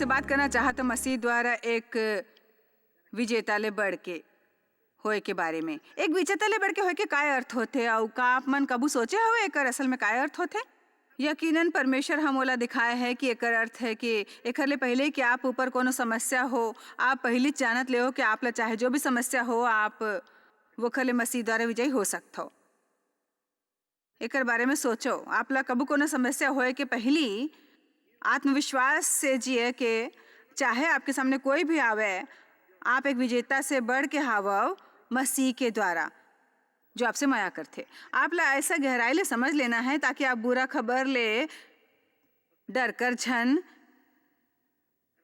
आपसे बात करना चाहता मसीह द्वारा एक विजेता ले बढ़ के होए के बारे में। एक विजेता ले बढ़ के होए के काय अर्थ होते और का आप मन कबू सोचे हवे एकर असल में काय अर्थ होते? यकीनन परमेश्वर हमोला दिखाया है कि एकर अर्थ है कि एकर ले पहले कि आप ऊपर कोनो समस्या हो, आप पहली जानत ले हो कि आप ला चाहे जो भी समस्या हो आप वो खले मसीह द्वारा विजयी हो सकते हो। एकर बारे में सोचो, आप ला कबू कोनो समस्या होए के पहली आत्मविश्वास से जिए के चाहे आपके सामने कोई भी आवे, आप एक विजेता से बढ़ के हावव मसीह के द्वारा जो आपसे माया करते। आप ला ऐसा गहराई ले समझ लेना है ताकि आप बुरा खबर ले डर कर झन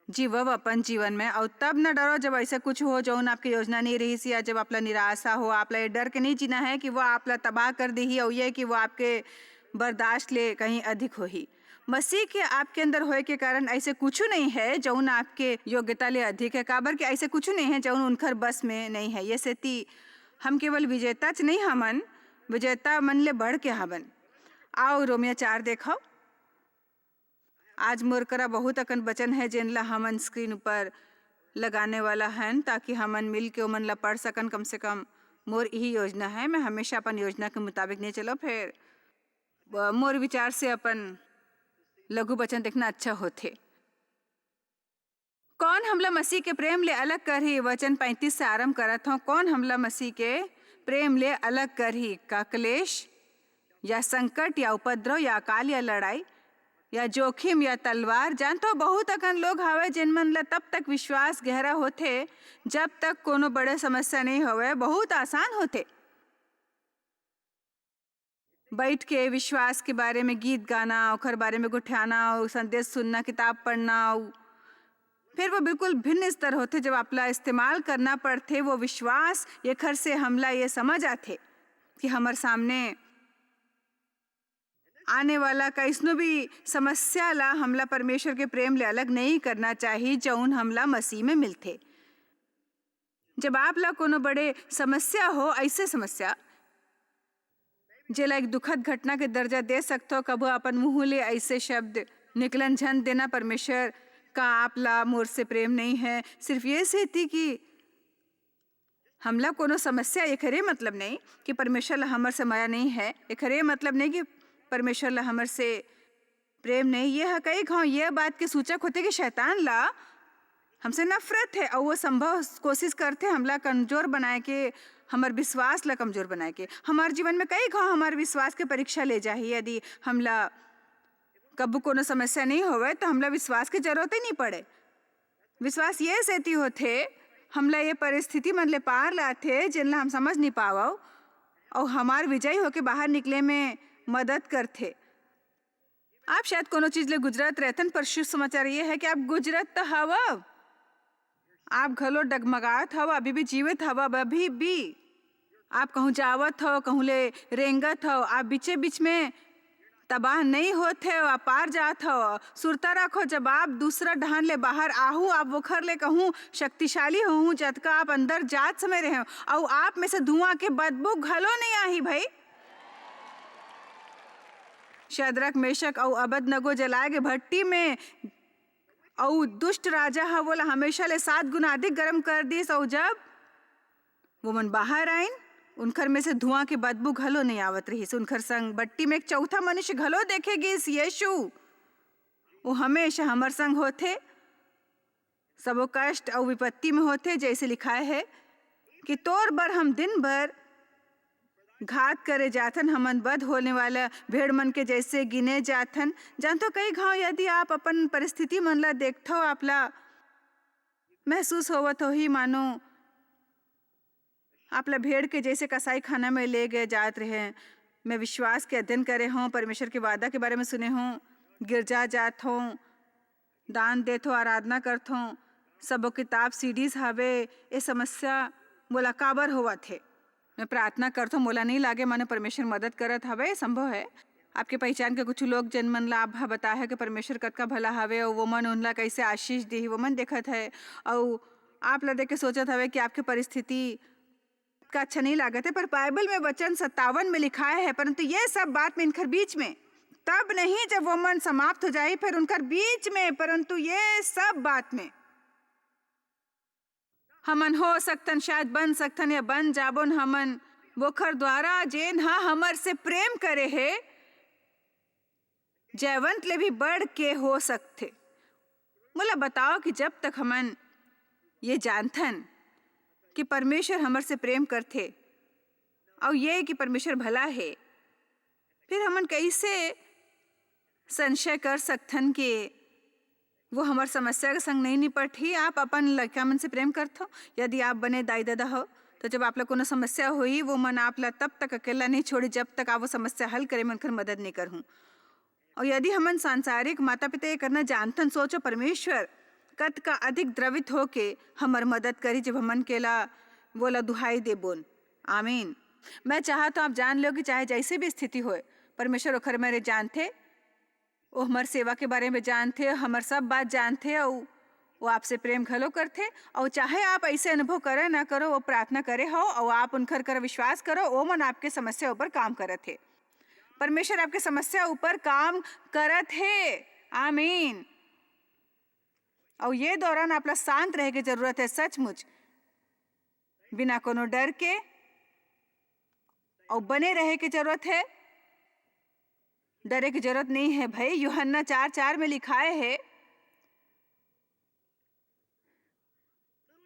जीवव अपन जीवन में, और तब न डरो जब ऐसा कुछ हो जो आपकी योजना नहीं रही सी, या जब आप ला निराशा हो। आप ला ये डर के नहीं जीना है कि वो आप ला तबाह कर दी और ये कि वो आपके बर्दाश्त ले कहीं अधिक हो ही। मसीह के आपके अंदर होए के कारण ऐसे कुछ नहीं है जौन आपके योग्यता ले अधिक है, काबर के ऐसे कुछ नहीं है जौन उनकर बस में नहीं है। ये सेती हम केवल विजेता च नहीं हमन, विजेता मन ले बढ़ के हवन। आओ रोमियो 4 देखो। आज मोर करा बहुत अकन वचन है जिन ला हमन स्क्रीन पर लगाने वाला है ताकि हमन मिल के उमन ला पढ़ सकन। कम से कम मोर यही योजना है, मैं हमेशा अपन योजना के मुताबिक नहीं चलो, फिर मोर विचार से अपन लघु वचन देखना अच्छा होते। कौन हमला मसीह के प्रेम ले अलग कर ही, वचन 35 से आरंभ करत हूँ। कौन हमला मसीह के प्रेम ले अलग कर ही, का क्लेश या संकट या उपद्रव या अकाल या लड़ाई या जोखिम या तलवार? जानतो बहुत अकन लोग हवे जिन मन ला तब तक विश्वास गहरा होते जब तक कोनो बड़े समस्या नहीं होवे। बहुत आसान होते बैठ के विश्वास के बारे में गीत गाना, ओखर बारे में गुठियाना और संदेश सुनना, किताब पढ़ना, फिर वो बिल्कुल भिन्न स्तर होते जब आपला इस्तेमाल करना पड़ते वो विश्वास। ये खर से हमला ये समझ आते कि हमारे सामने आने वाला कैसनो भी समस्या ला हमला परमेश्वर के प्रेम ले अलग नहीं करना चाहिए जौन हमला मसीह में मिलते। जब आप ला कोनो बड़े समस्या हो, ऐसे समस्या जेला एक दुखद घटना के दर्जा दे सकते हो, कबो अपन मुंह ले ऐसे शब्द निकलन झन देना परमेश्वर का आप ला मोर से प्रेम नहीं है, सिर्फ ये से थी कि हमला कोनो समस्या। ये खरे मतलब नहीं कि परमेश्वर ला हमर से माया नहीं है, ये खरे मतलब नहीं कि परमेश्वर ला हमर से प्रेम नहीं। ये है कई घाव ये बात के सूचक होते कि शैतान ला हमसे नफरत है और वो संभव कोशिश करते हमला कमजोर बनाए के, हमार विश्वास ला कमजोर बनाए के। हमारे जीवन में कई घाव हमारे विश्वास के परीक्षा ले जाही। यदि हमला कबू कोनो समस्या नहीं होवे तो हमला विश्वास की जरूरत ही नहीं पड़े। विश्वास ये सेती होते हमला ये परिस्थिति मन ले पार लाते जिनला हम समझ नहीं पावो और हमार विजयी होके बाहर निकले में मदद करते। आप शायद कोनो चीज ले गुजरत रहतन, पर शुभ समाचार ये है कि आप गुजरत तो हवा, आप घलो डगमगात हवा, अभी भी जीवित हवा, अभी भी आप कहूँ जावत हो, कहूँ ले रेंगत हो, आप बीचे बीच में तबाह नहीं होते हो, आप पार जात हो। सुरता रखो जब आप दूसरा ढहान ले बाहर आहू, आप वोखर ले कहूँ शक्तिशाली हो जतका आप अंदर जात समय रहे हो और आप में से धुआं के बदबू घलो नहीं आही। भाई शद्रक मेशक और अबेदनगो जलाए के भट्टी में और दुष्ट राजा है बोला हमेशा ले 7 गुना अधिक गर्म कर दीस, और जब वो मन बाहर आइन उनखर में से धुआं के बदबू घलो नहीं आवत रही। उनखर संग बट्टी में एक चौथा मनुष्य घलो देखेगी, यीशु। वो हमेशा हमर संग होते, सबो कष्ट और विपत्ति में होते। जैसे लिखाए है कि तोर बर हम दिन भर घात करे जाथन, हमन बद होने वाला भेड़ मन के जैसे गिने जाथन। जानतो कई घाव यदि आप अपन परिस्थिति मन ला देखते हो, आप ला महसूस होवत हो ही मानो आप ला भेड़ के जैसे कसाई खाना में ले गए जात रहे। मैं विश्वास के अध्ययन करे हूँ, परमेश्वर के वादा के बारे में सुने हूँ, गिरजा जात हूँ, दान देत हो, आराधना करत हूँ, सबो किताब सीडीज हवे। ये समस्या मोला काबर होवा थे, मैं प्रार्थना करता हूँ, मोला नहीं लागे माने परमेश्वर मदद करत हवे। संभव है आपके पहचान के कुछ लोग जन मन ला आप बता है कि परमेश्वर कतका भला हवे और वो मन उनला कैसे आशीष दी, वो मन देखत है और आप ला देख के सोचत हवे कि आपके परिस्थिति का अच्छा नहीं लागत है। पर बाइबल में वचन 57 में लिखा है, परंतु ये सब बात में इनकर बीच में तब नहीं जब वो मन समाप्त हो जाए फिर उनकर बीच में, परंतु ये सब बात में हमन हो सकतन, शायद बन सकतन या बन जाबोन हमन वोखर द्वारा जेन हा हमर से प्रेम करे है जयवंत ले भी बढ़ के हो सकते। मोला बताओ कि जब तक हमन ये जानथन कि परमेश्वर हमर से प्रेम करथे और ये कि परमेश्वर भला है, फिर हमन कैसे संशय कर सकथन कि वो हमार समस्या के संग नहीं निपटी। आप अपन लड़का मन से प्रेम करथो। यदि आप बने दाई दादा हो तो जब आप ला कोनो समस्या हुई वो मन आप ला तब तक अकेला नहीं छोड़ी जब तक आप वो समस्या हल करे मन कर मदद नहीं करहूँ। और यदि हमन सांसारिक माता पिता ये करना जानथन, सोचो परमेश्वर कत का अधिक द्रवित होके हमर मदद करी जब हमन केला बोला दुहाई दे बोन। आमीन। मैं चाहा तो आप जान लो कि चाहे जैसे भी स्थिति होए परमेश्वर ओखर मेरे जानथे, वो हमार सेवा के बारे में जानथे, हमार सब बात जानथे और वो आपसे प्रेम घलो करथे। और चाहे आप ऐसे अनुभव करे ना करो, वो प्रार्थना करे हो और आप उनकर कर विश्वास करो, वो मन आपके समस्या ऊपर काम करत है। परमेश्वर आपके समस्या ऊपर काम करत है। आमीन। और ये दौरान आपला शांत रहे की जरूरत है, सचमुच बिना कोनो डर के, और बने रहे की जरूरत है, डरे की जरूरत नहीं है भाई। यूहन्ना 4:4 में लिखाए है,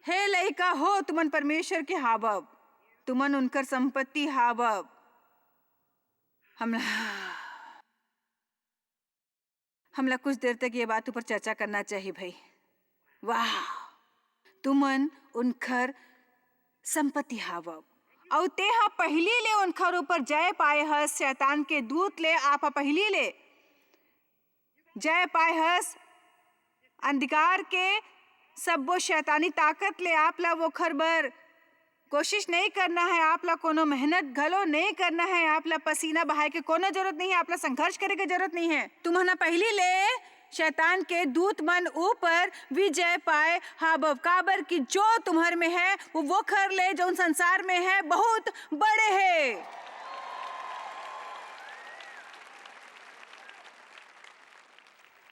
हे लइका हो तुमन परमेश्वर के हावब, तुमन उनकर संपत्ति हावब। हमला कुछ देर तक ये बात ऊपर चर्चा करना चाहिए भाई। वाह, तुमन उनकर संपत्ति हावब और तेहा पहली ले उनकर ऊपर जय पाए हस। शैतान के दूत ले आप पहली ले जय पाए हस। अंधकार के सब वो शैतानी ताकत ले आप ला वो खरबर कोशिश नहीं करना है, आप ला कोनो मेहनत घलो नहीं करना है, आप ला पसीना बहाए के कोनो जरूरत नहीं है, आप ला संघर्ष करे के जरूरत नहीं है। तुम्हारा पहली ले शैतान के दूत मन ऊपर विजय पाए हाबब। काबर की जो तुम्हारे में है वो खर ले जो संसार में है बहुत बड़े है।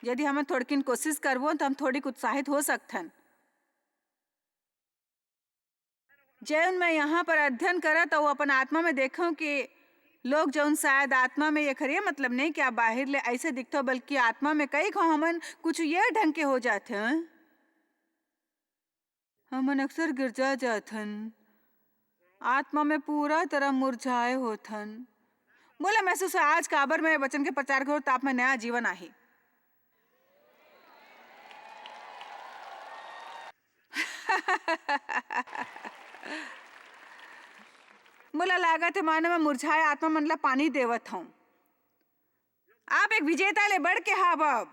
यदि हम थोड़किन कोशिश करबो तो हम थोड़ी उत्साहित हो सकथन। जैन मैं यहाँ पर अध्ययन करा तो अपन आत्मा में देखूं कि लोग जौन शायद आत्मा में ये खरिए मतलब नहीं कि आप बाहर ले ऐसे दिखते, बल्कि आत्मा में कई खो हमन कुछ ये ढंग के हो जाते हैं। हमन अक्सर गिरजा जाथन, आत्मा में पूरा तरह मुरझाए होथन। बोला महसूस है आज काबर में वचन के प्रचार करो तो आप में नया जीवन आहे। मुला लागत है मानो मैं मुरझाए आत्मा मनला पानी देवत हूं। आप एक विजेता ले बढ़ के हावब,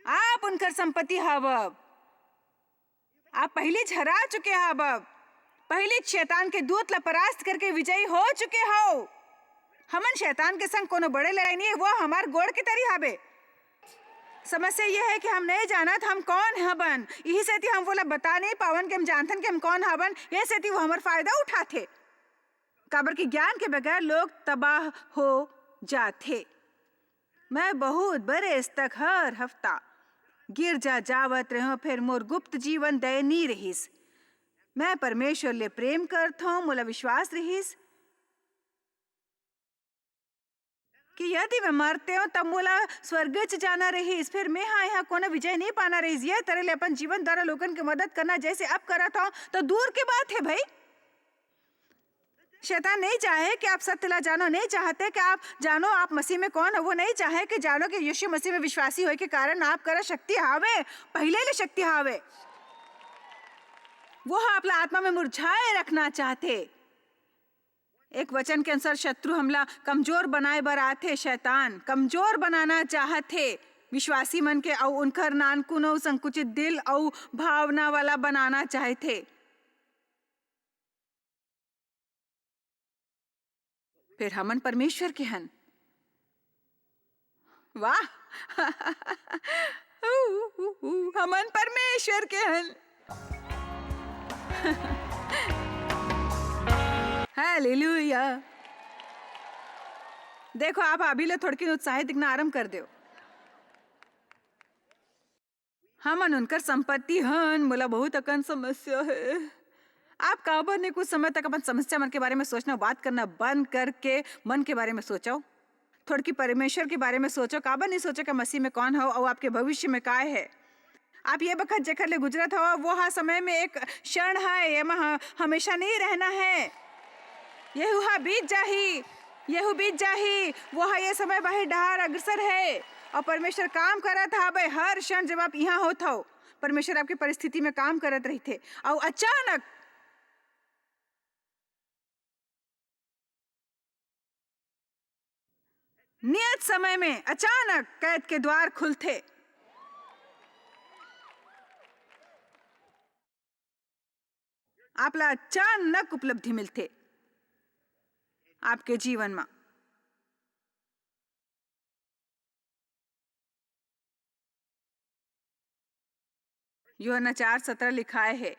आप उनकर संपत्ति हावब, आप पहले झरा चुके हावब, पहले शैतान के दूत ला परास्त करके विजयी हो चुके हो। हमन शैतान के संग कोनो बड़े लड़ाई नहीं है, वो हमार गोड़ की तरी हावे। समस्या यह है कि हम नहीं जानत हम कौन हबन, यही से हम बोला बता नहीं पावन कि हम जानथन कि हम कौन हबन। ये से वो हमार फायदा उठाते। काबर के ज्ञान के बगैर लोग तबाह हो जाते। मैं बहुत बरस तक हर हफ्ता गिरजा जावत रहो, फिर मोर गुप्त जीवन दयनीय रहीस। मैं परमेश्वर ले प्रेम करत हूँ, मोला विश्वास रहीस कि यदि मैं मरते हो तब मोला स्वर्ग च जाना रहीस, फिर मैं यहाँ कोनो विजय नहीं पाना रहीस। यह तरह ले अपन जीवन द्वारा लोगन की मदद करना जैसे अब करत हूँ तो दूर की बात है भाई। शैतान नहीं चाहे कि आप सत्य ला जानो, नहीं चाहते कि आप जानो आप मसीह में कौन हो, वो नहीं चाहे कि जानो कि यीशु मसीह में विश्वासी होए के कारण आप करा शक्ति हावे, पहले ले शक्ति हावे। वो आपला आत्मा में मुरझाए रखना चाहते। एक वचन के अनुसार शत्रु हमला कमजोर बनाए बर आथे। शैतान कमजोर बनाना चाहते विश्वासी मन के, और उनकर नानकुनो संकुचित दिल और भावना वाला बनाना चाहते। फिर हमन परमेश्वर के हन। वाह हमन परमेश्वर के हन। हालेलुया। देखो आप अभी ले थोड़की उत्साहित दिखना आरंभ कर दो। हमन उनकर संपत्ति हन, मोला बहुत अकन समस्या है। आप काबर ने कुछ समय तक अपन समस्या मन के बारे में सोचना बात करना बंद करके मन के बारे में सोचो, थोड़की परमेश्वर के बारे में सोचो। काबर नहीं सोचो कि मसीह में कौन हो और आपके भविष्य में काय है। आप ये बखत जेखर ले गुजरत हो वो हाँ समय में एक क्षण है, ये हमेशा नहीं रहना है। यहू हा बीत जाही, यहू बीत जाही। वो हा ये समय बाहर डहार अग्रसर है और परमेश्वर काम करत हा भाई। हर क्षण जब आप यहाँ होत हो परमेश्वर आपकी परिस्थिति में काम करत रही थे और अचानक नियत समय में अचानक कैद के द्वार खुलते। आपला अचानक उपलब्धि मिलते आपके जीवन में। यूहन्ना 4:17 लिखाए है,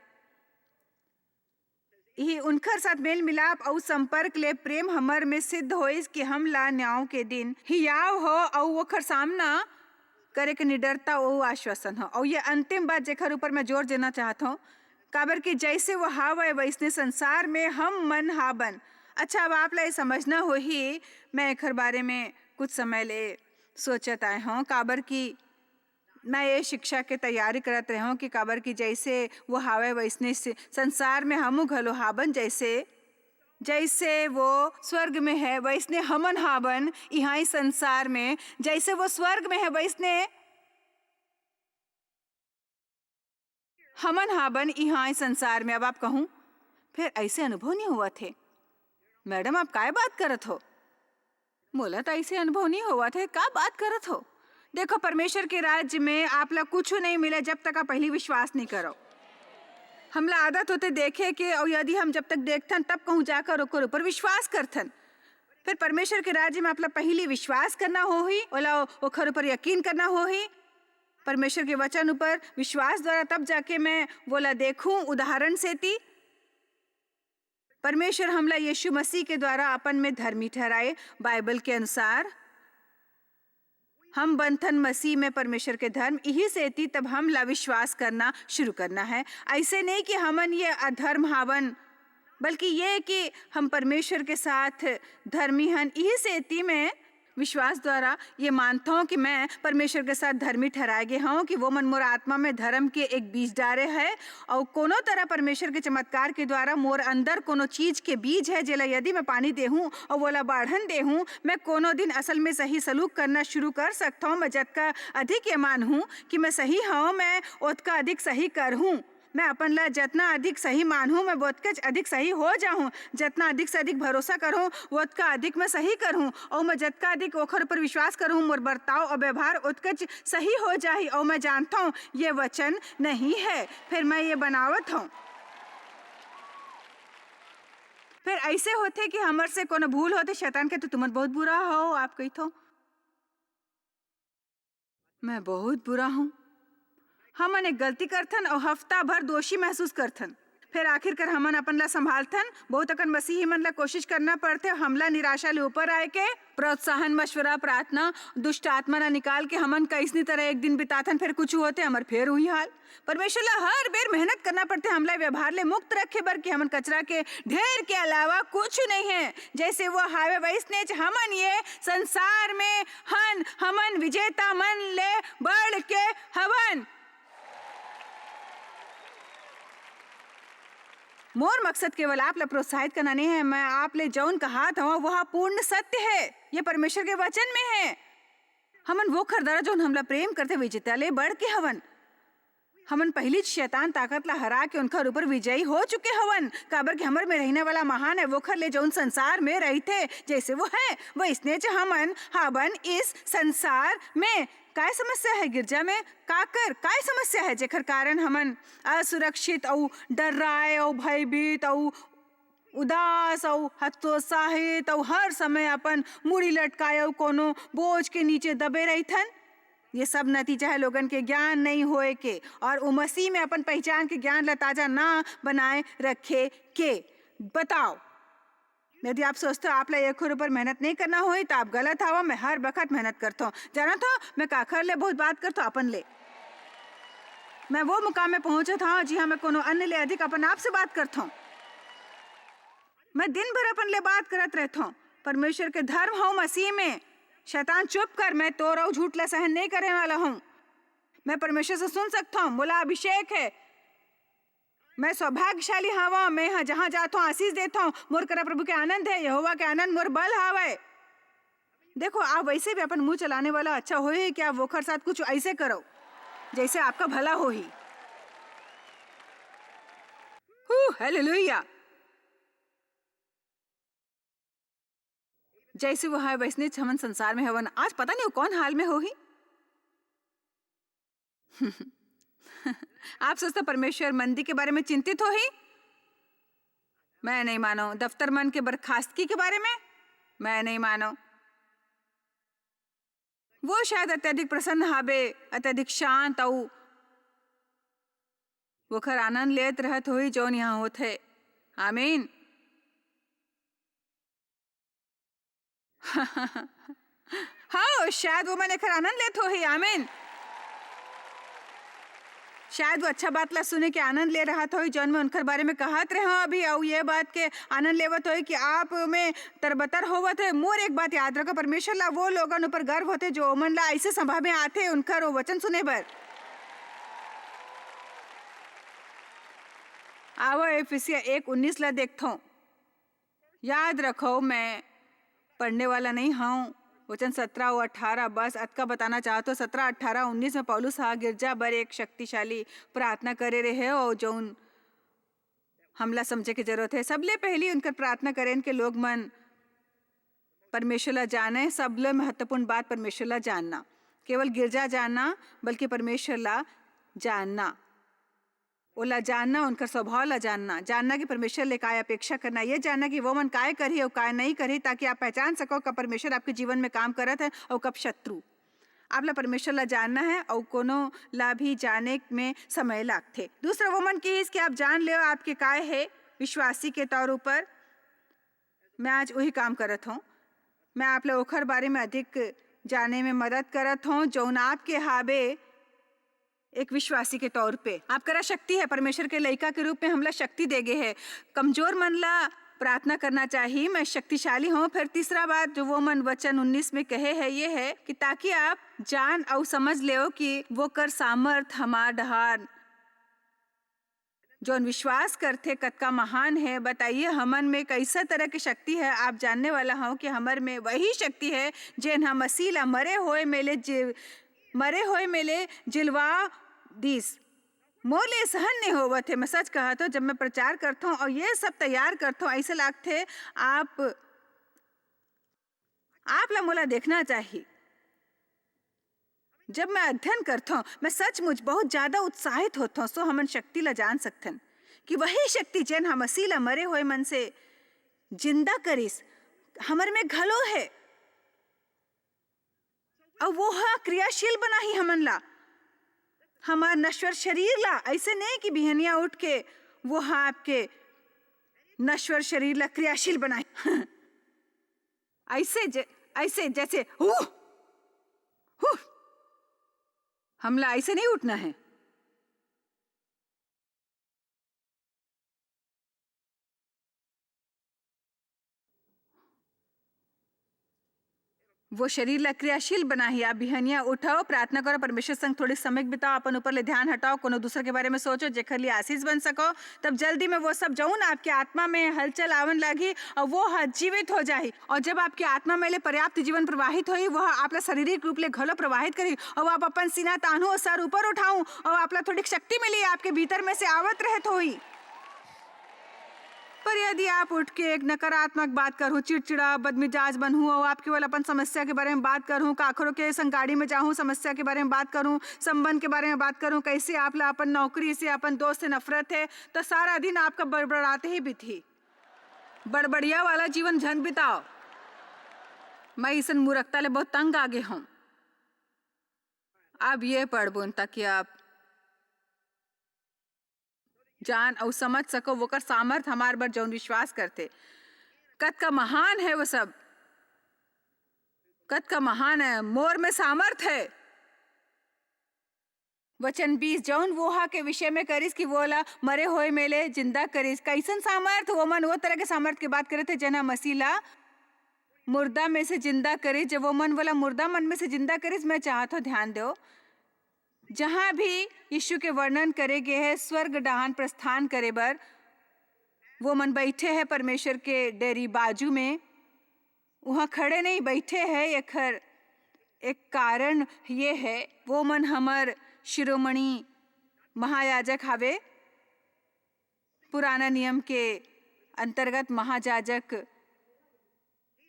यही उनकर साथ मेल मिलाप और संपर्क ले प्रेम हमर में सिद्ध होइस कि हम ला न्याव के दिन हियाव हो और ओखर सामना करे के निडरता और आश्वासन हो। और ये अंतिम बात जेखर ऊपर मैं जोर देना चाहता हूँ, काबर कि जैसे वो हाव है वैसने संसार में हम मन हाबन। अच्छा अब आप ला ये समझना हो ही मैं एखर बारे में कुछ समय ले सोचत आए हूँ, काबर की मैं ये शिक्षा के तैयारी करत रहे हूँ कि काबर की जैसे वो हावे वैसने संसार में हमू घलो हाबन। जैसे जैसे वो स्वर्ग में है वैसने हमन हाबन यहाँ ही संसार में। जैसे वो स्वर्ग में है वैसने हमन हाबन यहाँ ही संसार में। अब आप कहूँ फिर ऐसे अनुभव नहीं हुआ थे मैडम, आप काय बात करत हो? मोला तो ऐसे अनुभव नहीं हुआ थे, का बात करत हो? देखो परमेश्वर के राज्य में आप लोग कुछ नहीं मिले जब तक आप पहली विश्वास नहीं करो। हमला आदत होते देखे के और यदि हम जब तक देखथन तब कहूँ जाकर ओकर ऊपर विश्वास करथन। फिर परमेश्वर के राज्य में आप लोग पहली विश्वास करना हो ही ओला ओकर ऊपर यकीन करना हो ही परमेश्वर के वचन ऊपर विश्वास द्वारा, तब जाके मैं बोला देखूं। उदाहरण से ती परमेश्वर हमला यीशु मसीह के द्वारा अपन में धर्मी ठहराए। बाइबल के अनुसार हम बंधन मसीह में परमेश्वर के धर्म यही से थी, तब हम ला विश्वास करना शुरू करना है। ऐसे नहीं कि हमन ये अधर्म हावन, बल्कि ये कि हम परमेश्वर के साथ धर्मी हन। यही से थी मैं विश्वास द्वारा ये मानता हूँ कि मैं परमेश्वर के साथ धर्मी ठहराए गए हूँ कि वो मन मोर आत्मा में धर्म के एक बीज डारे है और कोनो तरह परमेश्वर के चमत्कार के द्वारा मोर अंदर कोनो चीज के बीज है जेला यदि मैं पानी देहूँ और बोला बढ़न देहूँ, मैं कोनो दिन असल में सही सलूक करना शुरू कर सकता हूँ। मैं जतका अधिक ये मानूँ कि मैं सही हूँ मैं उतना अधिक सही कर हूँ। मैं अपन ला जितना अधिक सही मानूँ मैं उतना अधिक सही हो जाऊँ। जितना अधिक से अधिक भरोसा करूँ उतना अधिक मैं सही करूँ और मैं जितना अधिक ओखर पर विश्वास करूँ मोर बर्ताव और व्यवहार उतना सही हो जाए। और मैं जानता हूँ ये वचन नहीं है, फिर मैं ये बनावत हूँ। फिर ऐसे होते कि हमर से कोनो भूल होते शैतान के तो तुमन बहुत बुरा हो। आप कही तो मैं बहुत बुरा हूँ। हमन एक गलती करथन और हफ्ता भर दोषी महसूस करथन। फिर आखिरकार हमन अपन ला संभालथन। बहुत अकन मसीही मन ला कोशिश करना पड़ते हमला निराशा ले ऊपर आए के प्रोत्साहन मशवरा प्रार्थना दुष्ट आत्मा ना निकाल के हमन कैसनी तरह एक दिन बिताथन। फिर कुछ होते हमर फिर हुई हाल। परमेश्वर ला हर बेर मेहनत करना पड़ते हमला व्यवहार ले मुक्त रखे बर कि हमन कचरा के ढेर के अलावा कुछ नहीं है। जैसे वो हावे वैसने हमन ये संसार में हन, हमन विजेता मन ले बढ़ के हवन। मोर मकसद केवल आप ला प्रोत्साहित करना नहीं है। मैं आप ले जौन कहा था वह पूर्ण सत्य है, ये परमेश्वर के वचन में है। हमन वो खरदारा जौन हमला प्रेम करते विजेता ले बढ़ के हवन। हमन पहली शैतान ताकत ला हरा के उनका ऊपर विजयी हो चुके हवन। काबर के हमर में रहने वाला महान है वो खर ले जौन संसार में रही थे जैसे वो है वो इसने हमन हाबन इस संसार में। काय समस्या है गिरजा में? काय समस्या है जेकर कारण हमन असुरक्षित और डराए और भयभीत और उदास और हतोत्साहित और हर समय अपन मुड़ी लटकाए कोनो बोझ के नीचे दबे रही थन? ये सब नतीजा है लोगन के ज्ञान नहीं होए के और वो मसीह में अपन पहचान के ज्ञान ला ताजा ना बनाए रखे के। बताओ यदि आप सोचते हो आप ला एक ऊपर मेहनत नहीं करना हुई तो आप गलत हवा। मैं हर वक्त मेहनत करता हूँ, जाना तो मैं काखर ले बहुत बात करता हूँ अपन ले। मैं वो मुकाम में पहुंचा था जी हाँ, मैं कोनो अन्य ले अधिक अपन आप से बात करता हूँ। मैं दिन भर अपन ले बात करत रहता हूँ। परमेश्वर के धर्म हूँ मसीह में। शैतान चुप कर, मैं तो और झूठ ला सहन नहीं करने वाला हूँ। मैं परमेश्वर से सुन सकता हूँ, बोला अभिषेक है। मैं सौभाग्यशाली हवा, मैं हाँ जहाँ जाता हूँ आशीष देता हूँ। मोर करा प्रभु के आनंद है, यहोवा के आनंद मोर बल हावे। देखो आप वैसे भी अपन मुंह चलाने वाला अच्छा हो ही क्या, वो खर साथ कुछ ऐसे करो जैसे आपका भला हो ही। हालेलुया। जैसे वो है वैसने हमन संसार में हवन। आज पता नहीं वो कौन हाल में हो ही। आप सोचते परमेश्वर मंदी के बारे में चिंतित हो ही? मैं नहीं मानो। दफ्तर मन के बर्खास्तगी के बारे में मैं नहीं मानो। वो शायद अत्यधिक प्रसन्न हाबे, अत्यधिक शांत आऊ वो खर आनंद लेत रहत हो ही जौन यहाँ होते। आमीन। हाँ शायद वो मैंने खर आनंद लेत हो ही। आमीन। शायद वो अच्छा बात ला सुने के आनंद ले रहा था जौन में उनकर बारे में कहत रहे हो अभी। और ये बात के आनंद लेवत हो कि आप में तरबतर होवत है। मोर एक बात याद रखो, परमेश्वर ला वो लोगन ऊपर गर्व होते जो मन ला ऐसे सभा में आते उनकर वो वचन सुने बर। आओ एफिसिया 1:19 ला देखता हूँ। याद रखो मैं पढ़ने वाला नहीं हूँ। वचन 17 और 18 बस अतका बताना चाहते हो। 17, 18, 19 में पौलुस हा गिरजा बर एक शक्तिशाली प्रार्थना करे रहे और जौन हमला समझे की जरूरत है। सबले पहली उनकर प्रार्थना करें कि लोग मन परमेश्वर ला जाने। सबले महत्वपूर्ण बात परमेश्वर ला जानना, केवल गिरजा जानना बल्कि परमेश्वर ला जानना। ओला जानना, उनका स्वभाव ला जानना, जानना कि परमेश्वर ले काय अपेक्षा करना, ये जानना कि वो मन काय करी और काय नहीं करी, ताकि आप पहचान सको कब परमेश्वर आपके जीवन में काम करत है और कब शत्रु। आप ला परमेश्वर ला जानना है और कोनो ला भी जाने में समय लागते। दूसरा वो मन की कि आप जान ले आपके काय है विश्वासी के तौर ऊपर। मैं आज वही काम करत हूँ। मैं आप ला ओखर बारे में अधिक जाने में मदद करत हूँ जौन आपके हाबे एक विश्वासी के तौर पे। आपका शक्ति है, परमेश्वर के लइका के रूप में हमला शक्ति देगे है। कमजोर मन ला प्रार्थना करना चाहिए, मैं शक्तिशाली हूँ। फिर तीसरा बात जो वो मन वचन 19 में कहे है ये है कि ताकि आप जान और समझ ले कि वो कर सामर्थ हमार डहार जो विश्वास करते कतका महान है। बताइए हमन में कैसा तरह की शक्ति है। आप जानने वाला हो कि हमर में वही शक्ति है जेन हम मसीह ला मरे होए मेले जिलवा दीस। मोले सहन नहीं होवत है। मैं सच कहा तो जब मैं प्रचार करता हूँ और ये सब तैयार करता हूँ ऐसे लागते आप ला मोला देखना चाहिए। जब मैं अध्ययन करता हूँ मैं सचमुच बहुत ज्यादा उत्साहित होता हूँ। सो हमन शक्ति ला जान सकते कि वही शक्ति जेन हम मसीह ला मरे हुए मन से जिंदा करिस हमर में घलो है और वो हा क्रियाशील बना ही हमन ला। हमार नश्वर शरीर ला ऐसे नहीं कि बिहनिया उठ के वो हा आपके नश्वर शरीर ला क्रियाशील बनाए। ऐसे जैसे हमला ऐसे नहीं उठना है। वो शरीर ला क्रियाशील बना ही। आप बिहनिया उठाओ, प्रार्थना करो, परमेश्वर संग थोड़ी समय बिताओ, अपन ऊपर ले ध्यान हटाओ, कोनो दूसरे के बारे में सोचो जेकर लिए आशीष बन सको। तब जल्दी में वो सब जौन आपके आत्मा में हलचल आवन लगी और वो जीवित हो जाए। और जब आपके आत्मा में ले पर्याप्त जीवन प्रवाहित होई वह आपला शारीरिक रूप ले घलो प्रवाहित करी और आप अपन सीना तानू और सर ऊपर उठाऊं और आपला थोड़ी शक्ति मिली आपके भीतर में से आवत रहत होई। पर यदि आप उठ के एक नकारात्मक बात करूँ, चिड़चिड़ा बदमिजाज बनूँ और आप केवल अपन समस्या के बारे में बात करूँ, काखरों के संग गाड़ी में जाऊँ समस्या के बारे में बात करूँ, संबंध के बारे में बात करूँ, कैसे आप ला अपन नौकरी से अपन दोस्त से नफरत है, तो सारा दिन आपका बड़बड़ाते ही बीती। बड़बड़िया वाला जीवन झंड बिताओ। मैं इस मूर्खता ले बहुत तंग आगे हूँ। अब ये पढ़बून ताकि आप जान और समझ सको वो कर सामर्थ हमार बर जौन विश्वास करते। कद का महान है वो सब, कद का महान है। मोर में सामर्थ है। वचन 20 जौन वोहा के विषय में करिस कि वोला मरे होए मेले जिंदा करिस। कैसन सामर्थ? वो मन वो तरह के सामर्थ की बात करे थे जना मसीला मुर्दा में से जिंदा करे। जब वो मन वाला मुर्दा मन में से जिंदा करिस, मैं चाहता हूँ ध्यान दो, जहां भी यीशु के वर्णन करे गए है स्वर्ग डहान प्रस्थान करे बर, वो मन बैठे हैं परमेश्वर के डेरी बाजू में। वहाँ खड़े नहीं, बैठे हैं। एक कारण ये है, वो मन हमर शिरोमणि महायाजक हावे। पुराना नियम के अंतर्गत महायाजक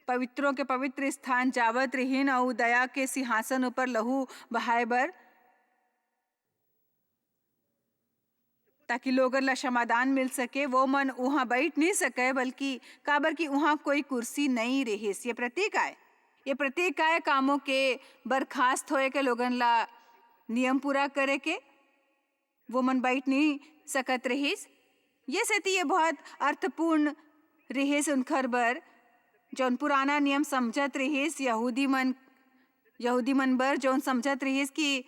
पवित्रों के पवित्र स्थान जावत रहीन और दया के सिंहासन ऊपर लहू बहाए बर, ताकि लोगन ला समाधान मिल सके। वो मन वहाँ बैठ नहीं सके, बल्कि काबर की वहाँ कोई कुर्सी नहीं रहीस। ये प्रतीक आए कामों के बर्खास्त होए के, लोगन ला नियम पूरा करे के। वो मन बैठ नहीं सकत रहीस। ये सेती ये बहुत अर्थपूर्ण रहीस उनखर बर, जौन पुराना नियम समझत रहीस। यहूदी मन बर जौन समझत रहीस कि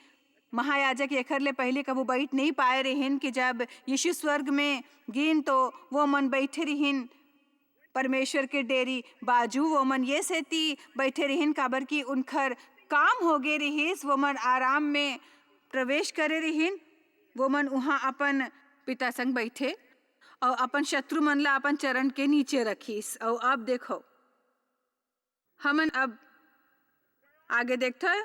महायाजक एखर ले पहले कबू बैठ नहीं पाए रहीन, कि जब यीशु स्वर्ग में गिन तो वो मन बैठे रहीन परमेश्वर के डेरी बाजू। वो मन ये सेती बैठे रहीन काबर की उनखर काम हो गए रहीस। वो मन आराम में प्रवेश करे रहीन। वो मन वहाँ अपन पिता संग बैठे और अपन शत्रु मन ला अपन चरण के नीचे रखीस। और अब देखो, हमन अब आगे देखते हैं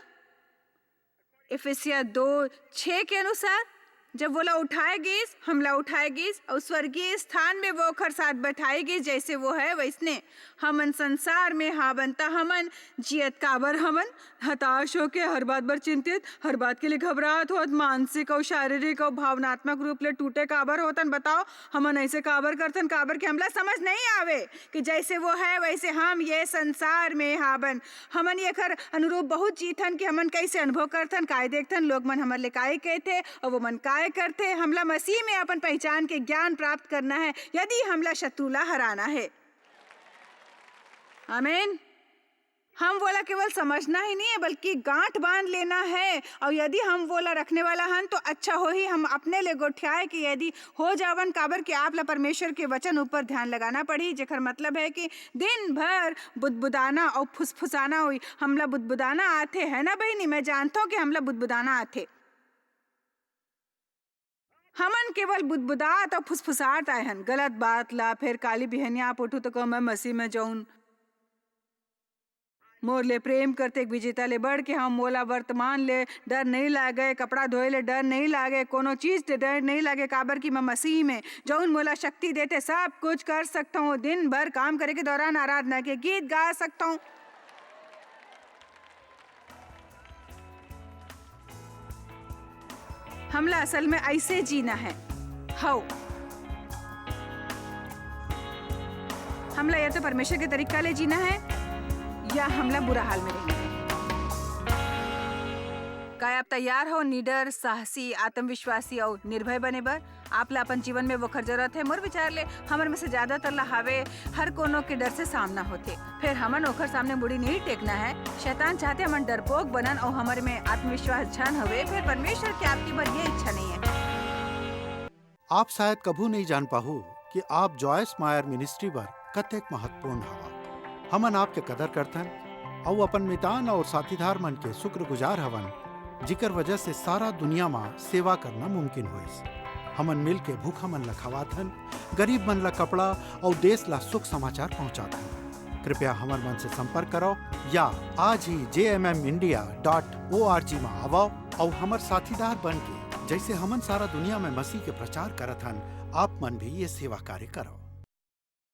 इफिसिया 2:6 के अनुसार, जब वो ला उठाए गईस, हमला उठाए गईस और स्वर्गीय स्थान में वो खर साथ बैठाई गई। जैसे वो है वैसने हमन संसार में हावंता हमन जियत काबर, हमन हताश होके हर बात पर चिंतित, हर बात के लिए घबराहट होत, मानसिक और शारीरिक और भावनात्मक रूप ले टूटे काबर होतन। बताओ हमन ऐसे काबर करतन? काबर के हमला समझ नहीं आवे कि जैसे वो है वैसे हम ये संसार में हावन। हमन ये खर अनुरूप बहुत जीतन कि हमन कैसे अनुभव करतन, काय देखतन लोग मन हमर ले काय कहते और वो मन काय करते। हमला मसीह में अपन पहचान के ज्ञान प्राप्त करना है, यदि हमला शत्रुला हराना है। आमीन। हम बोला केवल समझना ही नहीं है, बल्कि गांठ बांध लेना है। और यदि हम बोला रखने वाला हन तो अच्छा हो ही हम अपने ले गोठ्याए कि यदि हो जावन, काबर के आप ला परमेश्वर के वचन ऊपर ध्यान लगाना पड़ी। जेकर मतलब है कि दिन भर बुदबुदाना और फुसफुसाना हुई। हमला बुदबुदाना आते है ना बहनी, मैं जानता हूँ कि हमला बुदबुदाना आते। हमन केवल बुदबुदात और फुसफुसात आए हन गलत बात ला। फिर काली बिहनिया आप उठू तो कहो मैं मसीह में जाऊन, मोर ले प्रेम करते एक विजेता ले बढ़ के हम मोला वर्तमान ले डर नहीं लागे, कपड़ा धोए ले डर नहीं लागे, कोनो चीज से डर नहीं लागे। काबर की मैं मसीह में जौन मोला शक्ति देते सब कुछ कर सकता हूँ। दिन भर काम करे के दौरान आराधना के गीत गा सकता हूँ। हमला असल में ऐसे जीना है। हमला या तो परमेश्वर के तरीका ले जीना है या हमला बुरा हाल में रहना है। क्या आप तैयार हो निडर, साहसी, आत्मविश्वासी और निर्भय बने बर? आप ला अपन जीवन में वो खर जरूरत है। मोर विचार ले हमर में से ज्यादातर ला हावे हर कोनो के डर से सामना होते, फिर हमन ओखर सामने मुड़ी नहीं टेकना है। शैतान चाहते हमन डरपोक बनन और हमारे में आत्मविश्वास छन हवे, फिर परमेश्वर की आपकी पर ये इच्छा नहीं है। आप शायद कभू नहीं जान पाहु कि आप जॉयस मायर मिनिस्ट्री बर कतेक महत्वपूर्ण हवा। हमन आपके कदर करथन और अपन मितान और साथीदार मन के शुक्रगुजार हवन, जिकर वजह से सारा दुनिया में सेवा करना मुमकिन होइस। हमन मिल के भूखा मन ला खवाथन, गरीब मन ला कपड़ा और देश ला सुख समाचार पहुंचाथन। कृपया हमर मन से संपर्क करो या आज ही jmmindia.org में आवो और हमर साथीदार बन के जैसे हमन सारा दुनिया में मसीह के प्रचार करत हन, आप मन भी ये सेवा कार्य करो।